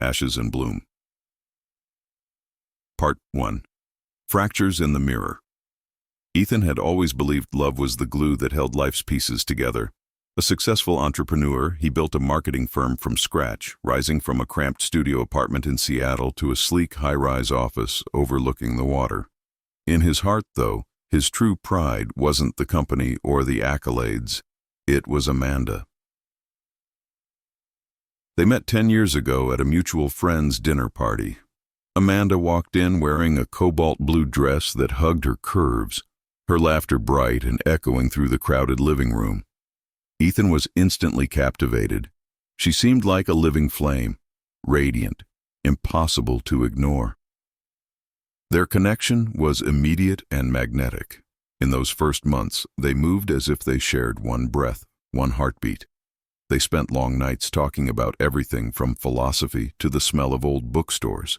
Ashes in Bloom. Part 1. Fractures in the Mirror. Ethan had always believed love was the glue that held life's pieces together. A successful entrepreneur, he built a marketing firm from scratch, rising from a cramped studio apartment in Seattle to a sleek high-rise office overlooking the water. In his heart, though, his true pride wasn't the company or the accolades. It was Amanda. They met 10 years ago at a mutual friend's dinner party. Amanda walked in wearing a cobalt blue dress that hugged her curves, her laughter bright and echoing through the crowded living room. Ethan was instantly captivated. She seemed like a living flame, radiant, impossible to ignore. Their connection was immediate and magnetic. In those first months, they moved as if they shared one breath, one heartbeat. They spent long nights talking about everything from philosophy to the smell of old bookstores.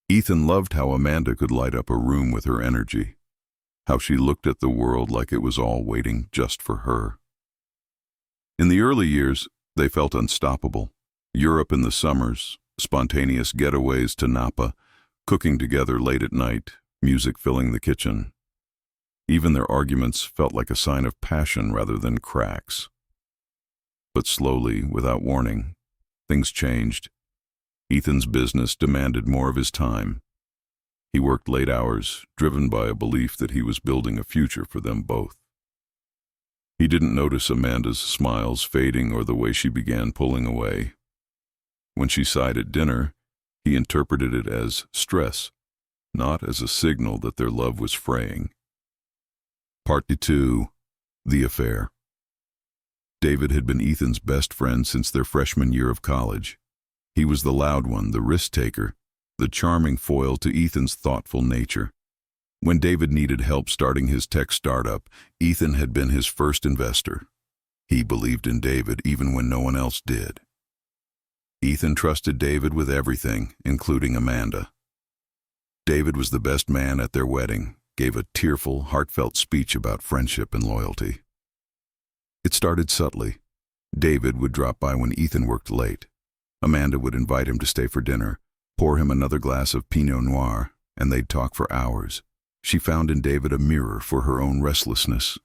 Ethan loved how Amanda could light up a room with her energy, how she looked at the world like it was all waiting just for her. In the early years, they felt unstoppable. Europe in the summers, spontaneous getaways to Napa, cooking together late at night, music filling the kitchen. Even their arguments felt like a sign of passion rather than cracks. But slowly, without warning, things changed. Ethan's business demanded more of his time. He worked late hours, driven by a belief that he was building a future for them both. He didn't notice Amanda's smiles fading or the way she began pulling away. When she sighed at dinner, he interpreted it as stress, not as a signal that their love was fraying. Part 2. The Affair. David had been Ethan's best friend since their freshman year of college. He was the loud one, the risk-taker, the charming foil to Ethan's thoughtful nature. When David needed help starting his tech startup, Ethan had been his first investor. He believed in David even when no one else did. Ethan trusted David with everything, including Amanda. David was the best man at their wedding, gave a tearful, heartfelt speech about friendship and loyalty. It started subtly. David would drop by when Ethan worked late. Amanda would invite him to stay for dinner, pour him another glass of Pinot Noir, and they'd talk for hours. She found in David a mirror for her own restlessness.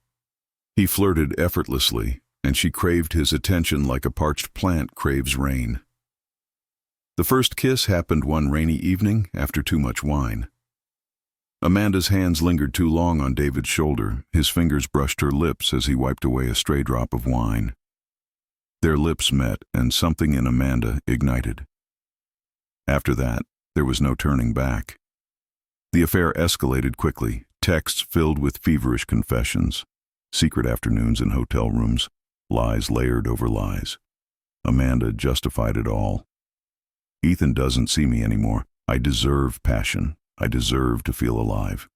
He flirted effortlessly, and she craved his attention like a parched plant craves rain. The first kiss happened one rainy evening after too much wine. Amanda's hands lingered too long on David's shoulder. His fingers brushed her lips as he wiped away a stray drop of wine. Their lips met, and something in Amanda ignited. After that, there was no turning back. The affair escalated quickly, texts filled with feverish confessions, secret afternoons in hotel rooms, lies layered over lies. Amanda justified it all. Ethan doesn't see me anymore. I deserve passion. I deserve to feel alive.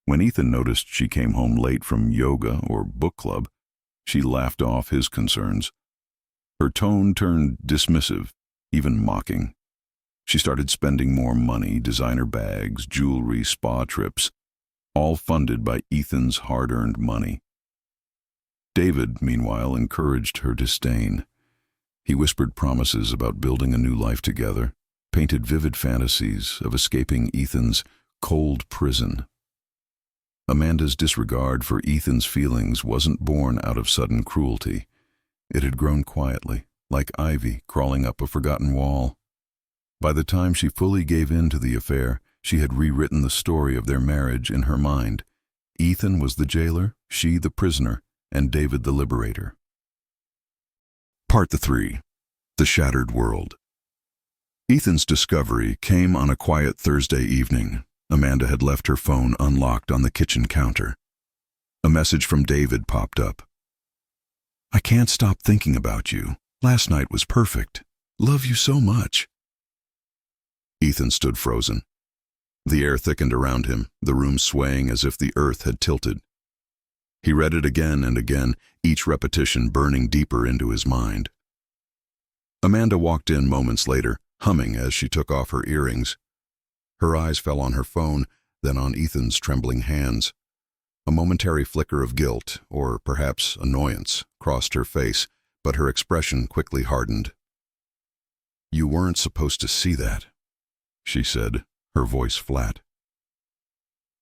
When Ethan noticed she came home late from yoga or book club, she laughed off his concerns. Her tone turned dismissive, even mocking. She started spending more money, designer bags, jewelry, spa trips, all funded by Ethan's hard-earned money. David, meanwhile, encouraged her disdain. He whispered promises about building a new life together, painted vivid fantasies of escaping Ethan's cold prison. Amanda's disregard for Ethan's feelings wasn't born out of sudden cruelty. It had grown quietly, like ivy crawling up a forgotten wall. By the time she fully gave in to the affair, she had rewritten the story of their marriage in her mind. Ethan was the jailer, she the prisoner, and David the liberator. Part 3. The Shattered World. Ethan's discovery came on a quiet Thursday evening. Amanda had left her phone unlocked on the kitchen counter. A message from David popped up. "I can't stop thinking about you. Last night was perfect. Love you so much." Ethan stood frozen. The air thickened around him, the room swaying as if the earth had tilted. He read it again and again, each repetition burning deeper into his mind. Amanda walked in moments later, humming as she took off her earrings. Her eyes fell on her phone, then on Ethan's trembling hands. A momentary flicker of guilt, or perhaps annoyance, crossed her face, but her expression quickly hardened. "You weren't supposed to see that," she said, her voice flat.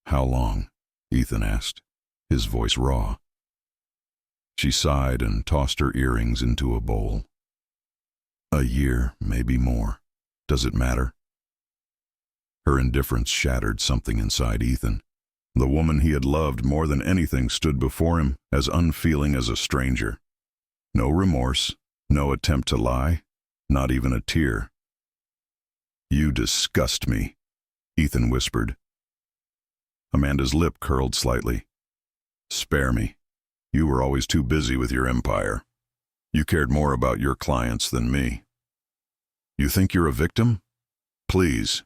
"How long?" Ethan asked, his voice raw. She sighed and tossed her earrings into a bowl. "A year, maybe more. Does it matter?" Her indifference shattered something inside Ethan. The woman he had loved more than anything stood before him, as unfeeling as a stranger. No remorse, no attempt to lie, not even a tear. "You disgust me," Ethan whispered. Amanda's lip curled slightly. "Spare me. You were always too busy with your empire. You cared more about your clients than me. You think you're a victim? Please."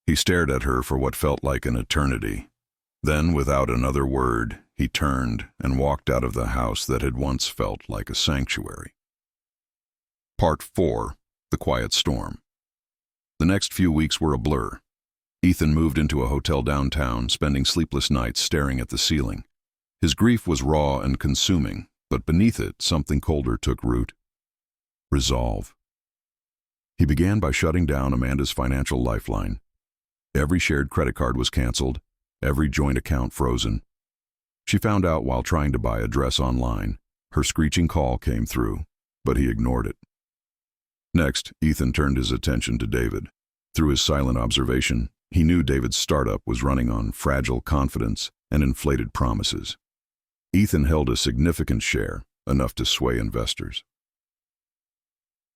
He stared at her for what felt like an eternity. Then, without another word, he turned and walked out of the house that had once felt like a sanctuary. Part 4. The Quiet Storm. The next few weeks were a blur. Ethan moved into a hotel downtown, spending sleepless nights staring at the ceiling. His grief was raw and consuming, but beneath it, something colder took root. Resolve. He began by shutting down Amanda's financial lifeline. Every shared credit card was canceled, every joint account frozen. She found out while trying to buy a dress online. Her screeching call came through, but he ignored it. Next, Ethan turned his attention to David. Through his silent observation, he knew David's startup was running on fragile confidence and inflated promises. Ethan held a significant share, enough to sway investors.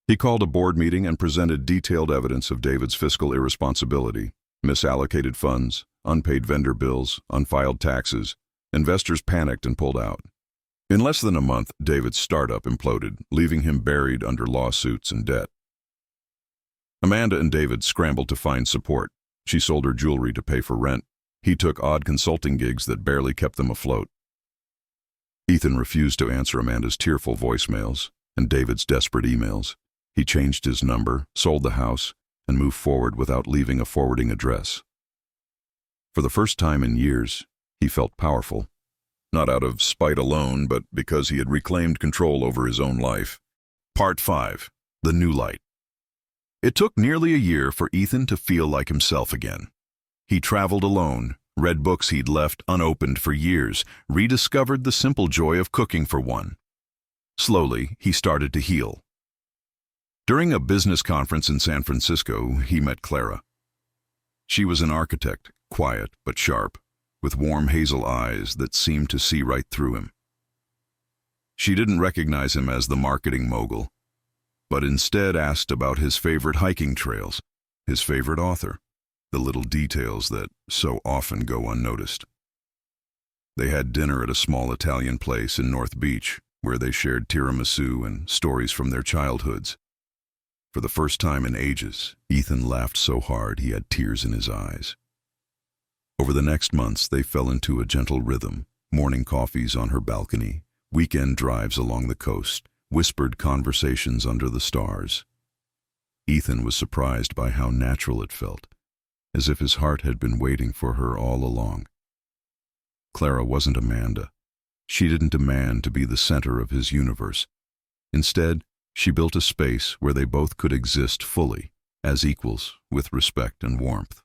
He called a board meeting and presented detailed evidence of David's fiscal irresponsibility. Misallocated funds, unpaid vendor bills, unfiled taxes. Investors panicked and pulled out. In less than a month, David's startup imploded, leaving him buried under lawsuits and debt. Amanda and David scrambled to find support. She sold her jewelry to pay for rent. He took odd consulting gigs that barely kept them afloat. Ethan refused to answer Amanda's tearful voicemails and David's desperate emails. He changed his number, sold the house, and moved forward without leaving a forwarding address. For the first time in years, he felt powerful. Not out of spite alone, but because he had reclaimed control over his own life. Part 5. The New Light. It took nearly a year for Ethan to feel like himself again. He traveled alone, read books he'd left unopened for years, rediscovered the simple joy of cooking for one. Slowly, he started to heal. During a business conference in San Francisco, he met Clara. She was an architect, quiet but sharp, with warm hazel eyes that seemed to see right through him. She didn't recognize him as the marketing mogul, but instead asked about his favorite hiking trails, his favorite author, the little details that so often go unnoticed. They had dinner at a small Italian place in North Beach, where they shared tiramisu and stories from their childhoods. For the first time in ages, Ethan laughed so hard he had tears in his eyes. Over the next months, they fell into a gentle rhythm, morning coffees on her balcony, weekend drives along the coast, whispered conversations under the stars. Ethan was surprised by how natural it felt, as if his heart had been waiting for her all along. Clara wasn't Amanda. She didn't demand to be the center of his universe. Instead, she built a space where they both could exist fully, as equals, with respect and warmth.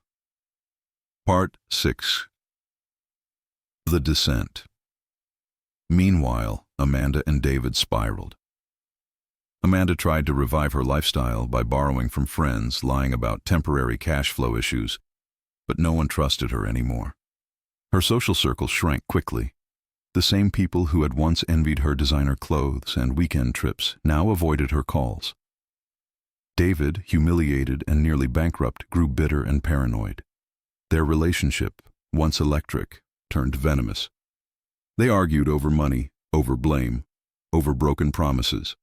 Part 6. The Descent. Meanwhile, Amanda and David spiraled. Amanda tried to revive her lifestyle by borrowing from friends, lying about temporary cash flow issues, but no one trusted her anymore. Her social circle shrank quickly. The same people who had once envied her designer clothes and weekend trips now avoided her calls. David, humiliated and nearly bankrupt, grew bitter and paranoid. Their relationship, once electric, turned venomous. They argued over money, over blame, over broken promises.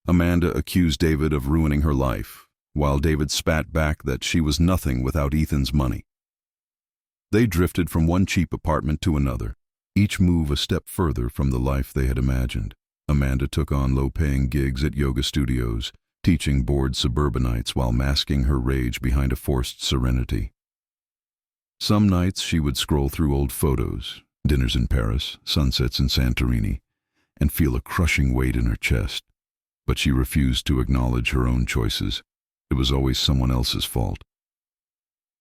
Amanda accused David of ruining her life, while David spat back that she was nothing without Ethan's money. They drifted from one cheap apartment to another, each move a step further from the life they had imagined. Amanda took on low-paying gigs at yoga studios, teaching bored suburbanites while masking her rage behind a forced serenity. Some nights she would scroll through old photos, dinners in Paris, sunsets in Santorini, and feel a crushing weight in her chest. but she refused to acknowledge her own choices. It was always someone else's fault.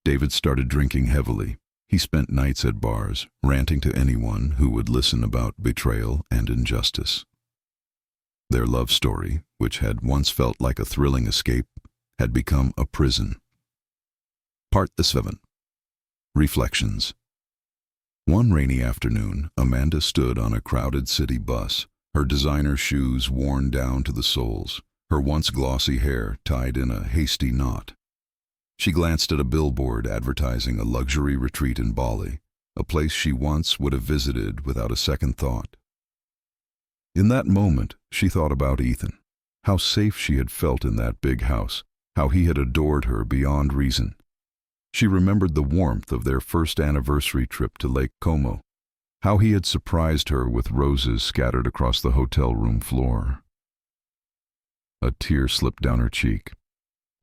David started drinking heavily. He spent nights at bars, ranting to anyone who would listen about betrayal and injustice. Their love story, which had once felt like a thrilling escape, had become a prison. Part 7. Reflections. One rainy afternoon, Amanda stood on a crowded city bus, her designer shoes worn down to the soles, her once glossy hair tied in a hasty knot. She glanced at a billboard advertising a luxury retreat in Bali, a place she once would have visited without a second thought. In that moment, she thought about Ethan, how safe she had felt in that big house, how he had adored her beyond reason. She remembered the warmth of their first anniversary trip to Lake Como, how he had surprised her with roses scattered across the hotel room floor. A tear slipped down her cheek,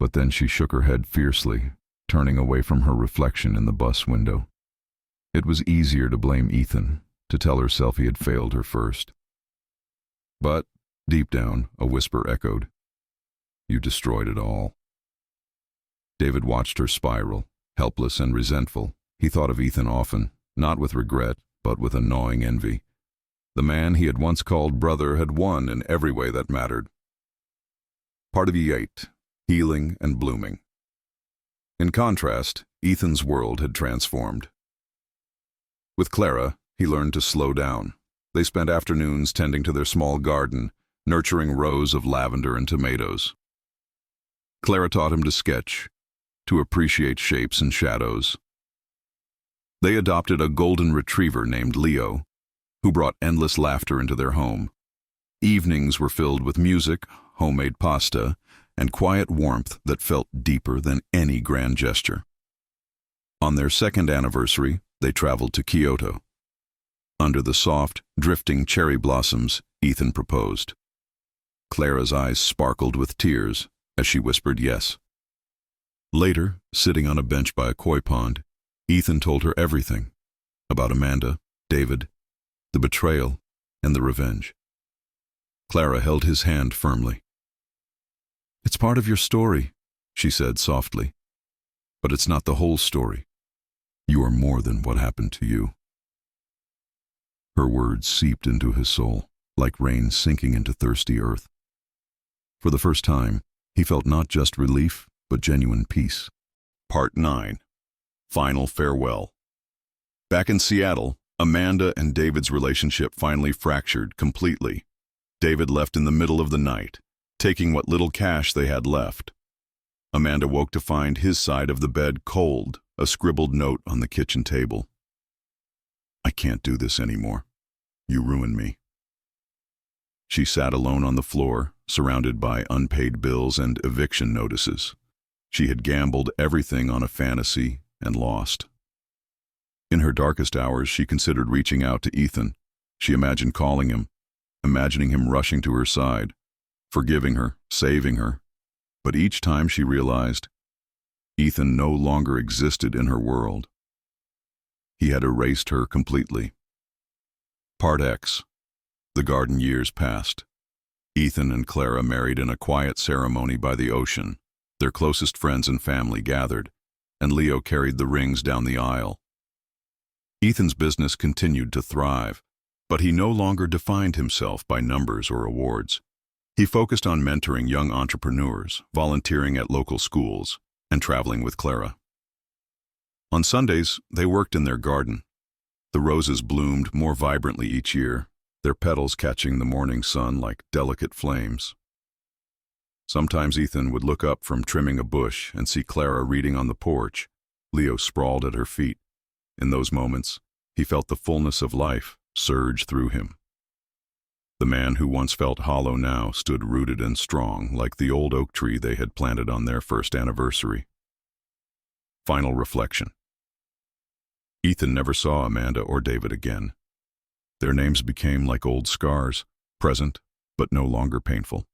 but then she shook her head fiercely, turning away from her reflection in the bus window. It was easier to blame Ethan, to tell herself he had failed her first. But, deep down, a whisper echoed, "You destroyed it all." David watched her spiral, helpless and resentful. He thought of Ethan often, not with regret, but with a gnawing envy. The man he had once called brother had won in every way that mattered. Part of E8. Healing and blooming. In contrast, Ethan's world had transformed. With Clara, he learned to slow down. They spent afternoons tending to their small garden, nurturing rows of lavender and tomatoes. Clara taught him to sketch, to appreciate shapes and shadows. They adopted a golden retriever named Leo, who brought endless laughter into their home. Evenings were filled with music, homemade pasta, and quiet warmth that felt deeper than any grand gesture. On their second anniversary, they traveled to Kyoto. Under the soft, drifting cherry blossoms, Ethan proposed. Clara's eyes sparkled with tears as she whispered yes. Later, sitting on a bench by a koi pond, Ethan told her everything about Amanda, David, the betrayal, and the revenge. Clara held his hand firmly. "It's part of your story," she said softly, "but it's not the whole story. You are more than what happened to you." Her words seeped into his soul, like rain sinking into thirsty earth. For the first time, he felt not just relief, but genuine peace. Part 9. Final farewell. Back in Seattle, Amanda and David's relationship finally fractured completely. David left in the middle of the night, taking what little cash they had left. Amanda woke to find his side of the bed cold, a scribbled note on the kitchen table. "I can't do this anymore. You ruined me." She sat alone on the floor, surrounded by unpaid bills and eviction notices. She had gambled everything on a fantasy and lost. In her darkest hours, she considered reaching out to Ethan. She imagined calling him, imagining him rushing to her side, forgiving her, saving her. But each time she realized, Ethan no longer existed in her world. He had erased her completely. Part X. The garden years passed. Ethan and Clara married in a quiet ceremony by the ocean. Their closest friends and family gathered, and Leo carried the rings down the aisle. Ethan's business continued to thrive, but he no longer defined himself by numbers or awards. He focused on mentoring young entrepreneurs, volunteering at local schools, and traveling with Clara. On Sundays, they worked in their garden. The roses bloomed more vibrantly each year, their petals catching the morning sun like delicate flames. Sometimes Ethan would look up from trimming a bush and see Clara reading on the porch, Leo sprawled at her feet. In those moments, he felt the fullness of life surge through him. The man who once felt hollow now stood rooted and strong like the old oak tree they had planted on their first anniversary. Final reflection. Ethan never saw Amanda or David again. Their names became like old scars, present but no longer painful.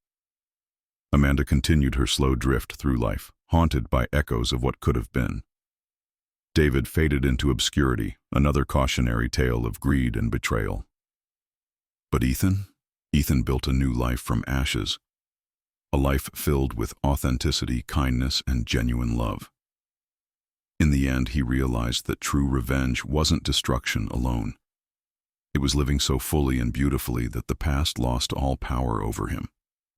Amanda continued her slow drift through life, haunted by echoes of what could have been. David faded into obscurity, another cautionary tale of greed and betrayal. But Ethan built a new life from ashes, a life filled with authenticity, kindness, and genuine love. In the end, he realized that true revenge wasn't destruction alone. It was living so fully and beautifully that the past lost all power over him.